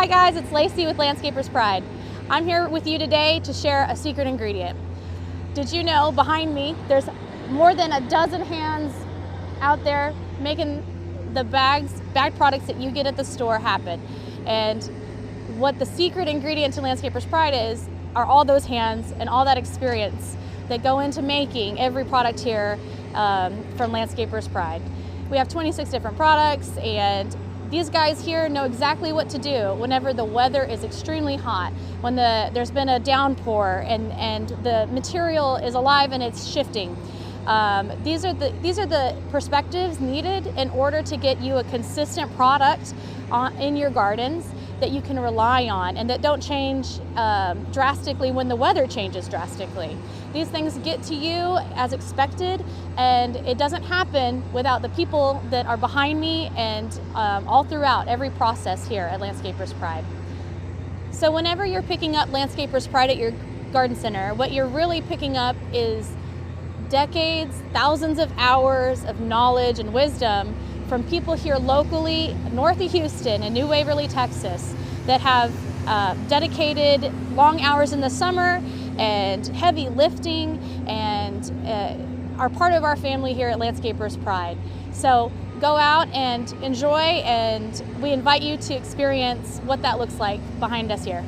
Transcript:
Hi guys, it's Lacey with Landscaper's Pride. I'm here with you today to share a secret ingredient. Did you know behind me there's more than a dozen hands out there making the bag products that you get at the store happen? And what the secret ingredient to Landscaper's Pride are all those hands and all that experience that go into making every product here from Landscaper's Pride. We have 26 different products, and these guys here know exactly what to do whenever the weather is extremely hot, when there's been a downpour and the material is alive and it's shifting. These are the perspectives needed in order to get you a consistent product in your gardens that you can rely on and that don't change drastically when the weather changes drastically. These things get to you as expected, and it doesn't happen without the people that are behind me and all throughout every process here at Landscaper's Pride. So whenever you're picking up Landscaper's Pride at your garden center, what you're really picking up is decades, thousands of hours of knowledge and wisdom from people here locally, north of Houston in New Waverly, Texas, that have dedicated long hours in the summer and heavy lifting and are part of our family here at Landscaper's Pride. So go out and enjoy, and we invite you to experience what that looks like behind us here.